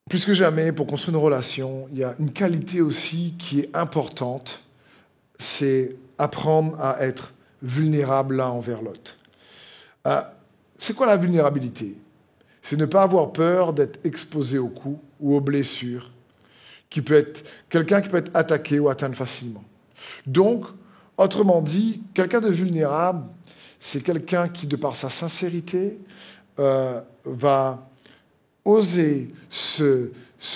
Plus que jamais, pour construire une relation, il y a une qualité aussi qui est importante, c'est apprendre à être vulnérable l'un envers l'autre. Euh, c'est quoi la vulnérabilité? C'est ne pas avoir peur d'être exposé aux coups ou aux blessures, qui peut être quelqu'un qui peut être attaqué ou atteint facilement. Donc, autrement dit, quelqu'un de vulnérable, c'est quelqu'un qui, de par sa sincérité, va oser se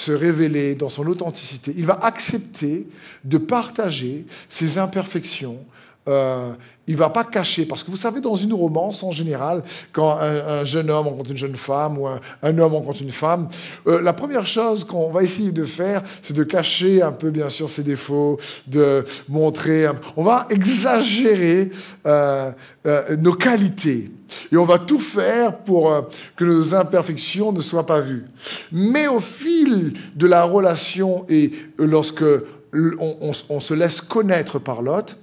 révéler dans son authenticité. Il va accepter de partager ses imperfections. Il ne va pas cacher. Parce que vous savez, dans une romance, en général, quand un jeune homme rencontre une jeune femme ou un homme rencontre une femme, la première chose qu'on va essayer de faire, c'est de cacher un peu, bien sûr, ses défauts, de montrer... On va exagérer nos qualités. Et on va tout faire pour que nos imperfections ne soient pas vues. Mais au fil de la relation et lorsque on se laisse connaître par l'autre,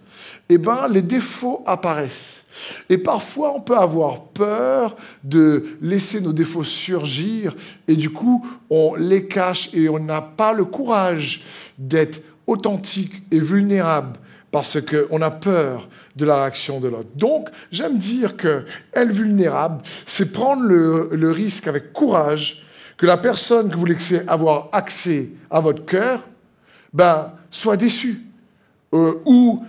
eh ben, les défauts apparaissent. Et parfois, on peut avoir peur de laisser nos défauts surgir et du coup, on les cache et on n'a pas le courage d'être authentique et vulnérable parce qu'on a peur de la réaction de l'autre. Donc, j'aime dire que être vulnérable, c'est prendre le risque avec courage que la personne que vous laissez avoir accès à votre cœur soit déçue ou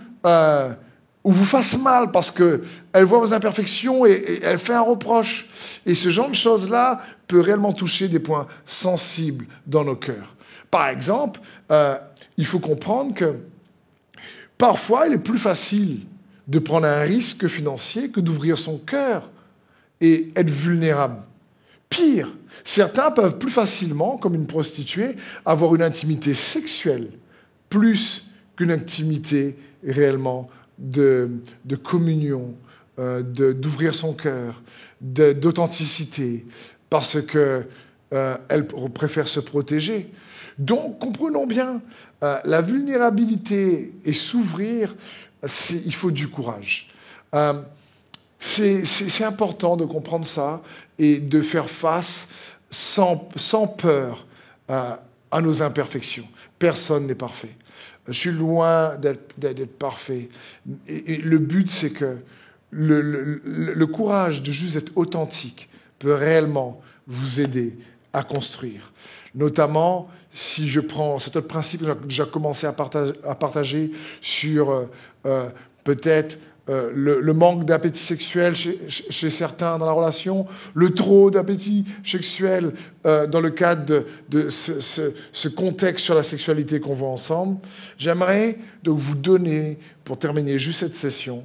vous fasse mal parce qu'elle voit vos imperfections et elle fait un reproche. Et ce genre de choses-là peut réellement toucher des points sensibles dans nos cœurs. Par exemple, il faut comprendre que parfois, il est plus facile de prendre un risque financier que d'ouvrir son cœur et être vulnérable. Pire, certains peuvent plus facilement, comme une prostituée, avoir une intimité sexuelle plus qu'une intimité réellement de communion, d'ouvrir son cœur, d'authenticité, parce qu'elle préfère se protéger. Donc, comprenons bien, la vulnérabilité et s'ouvrir, il faut du courage. C'est important de comprendre ça et de faire face sans peur à nos imperfections. Personne n'est parfait. Je suis loin d'être parfait. Et le but, c'est que le courage de juste être authentique peut réellement vous aider à construire. Notamment, si je prends cet autre principe que j'ai déjà commencé à partager sur peut-être le manque d'appétit sexuel chez certains dans la relation, le trop d'appétit sexuel dans le cadre de ce contexte sur la sexualité qu'on voit ensemble. J'aimerais donc vous donner, pour terminer juste cette session,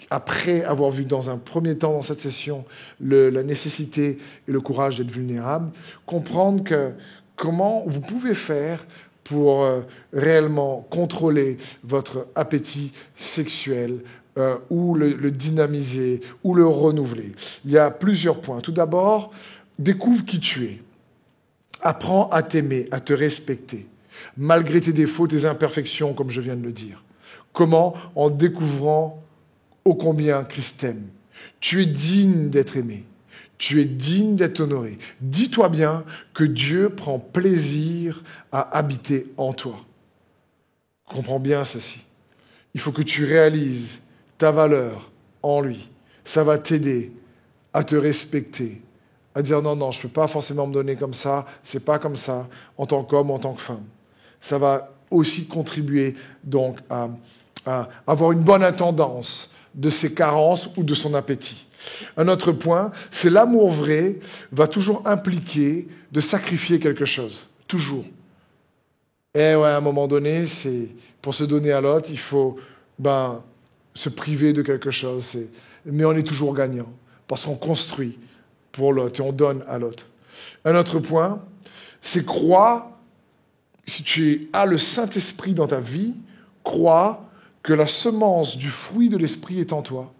après avoir vu dans un premier temps dans cette session la nécessité et le courage d'être vulnérable, comprendre comment vous pouvez faire pour réellement contrôler votre appétit sexuel, ou le dynamiser, ou le renouveler. Il y a plusieurs points. Tout d'abord, découvre qui tu es. Apprends à t'aimer, à te respecter, malgré tes défauts, tes imperfections, comme je viens de le dire. Comment? En découvrant ô combien Christ t'aime. Tu es digne d'être aimé. Tu es digne d'être honoré. Dis-toi bien que Dieu prend plaisir à habiter en toi. Comprends bien ceci. Il faut que tu réalises ta valeur en lui. Ça va t'aider à te respecter, à dire non, je ne peux pas forcément me donner comme ça, c'est pas comme ça, en tant qu'homme, en tant que femme. Ça va aussi contribuer donc à avoir une bonne intendance de ses carences ou de son appétit. Un autre point, c'est l'amour vrai va toujours impliquer de sacrifier quelque chose. Toujours. Et ouais, à un moment donné, pour se donner à l'autre, il faut se priver de quelque chose. Mais on est toujours gagnant, parce qu'on construit pour l'autre et on donne à l'autre. Un autre point, c'est croire, si tu as le Saint-Esprit dans ta vie, crois que la semence du fruit de l'Esprit est en toi.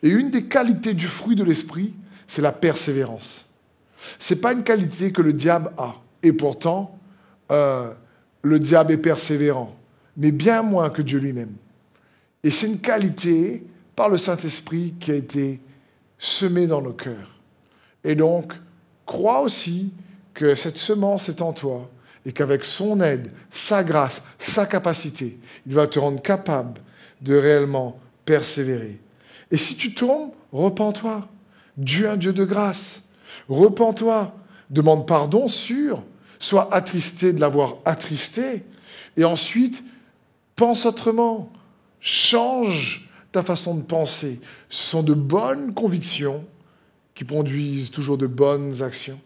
Et une des qualités du fruit de l'Esprit, c'est la persévérance. Ce n'est pas une qualité que le diable a. Et pourtant, le diable est persévérant, mais bien moins que Dieu lui-même. Et c'est une qualité, par le Saint-Esprit, qui a été semée dans nos cœurs. Et donc, crois aussi que cette semence est en toi et qu'avec son aide, sa grâce, sa capacité, il va te rendre capable de réellement persévérer. Et si tu tombes, repens-toi. Dieu est un Dieu de grâce. Repens-toi. Demande pardon sûr. Sois attristé de l'avoir attristé. Et ensuite, pense autrement. Change ta façon de penser. Ce sont de bonnes convictions qui produisent toujours de bonnes actions.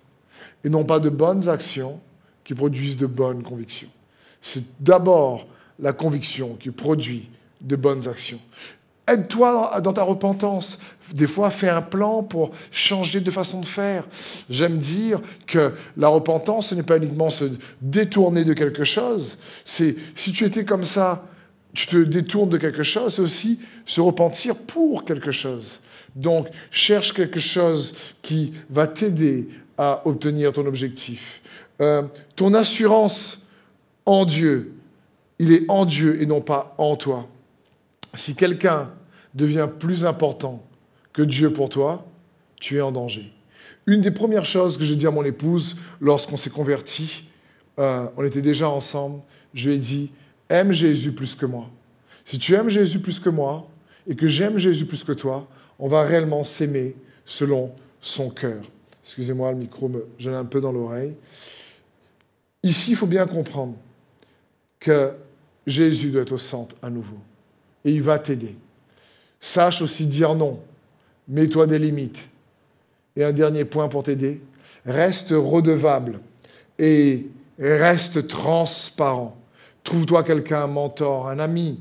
Et non pas de bonnes actions qui produisent de bonnes convictions. C'est d'abord la conviction qui produit de bonnes actions. Aide-toi dans ta repentance. Des fois, fais un plan pour changer de façon de faire. J'aime dire que la repentance, ce n'est pas uniquement se détourner de quelque chose. C'est, si tu étais comme ça, tu te détournes de quelque chose, c'est aussi se repentir pour quelque chose. Donc, cherche quelque chose qui va t'aider à obtenir ton objectif. Ton assurance en Dieu, il est en Dieu et non pas en toi. Si quelqu'un devient plus important que Dieu pour toi, tu es en danger. Une des premières choses que j'ai dit à mon épouse lorsqu'on s'est convertis, on était déjà ensemble, je lui ai dit, aime Jésus plus que moi. Si tu aimes Jésus plus que moi et que j'aime Jésus plus que toi, on va réellement s'aimer selon son cœur. Excusez-moi, le micro me gêne un peu dans l'oreille. Ici, il faut bien comprendre que Jésus doit être au centre à nouveau. Et il va t'aider. Sache aussi dire non. Mets-toi des limites. Et un dernier point pour t'aider, reste redevable et reste transparent. Trouve-toi quelqu'un, un mentor, un ami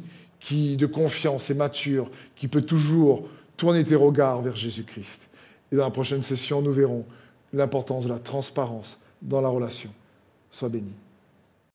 de confiance et mature, qui peut toujours tourner tes regards vers Jésus-Christ. Et dans la prochaine session, nous verrons l'importance de la transparence dans la relation. Sois béni.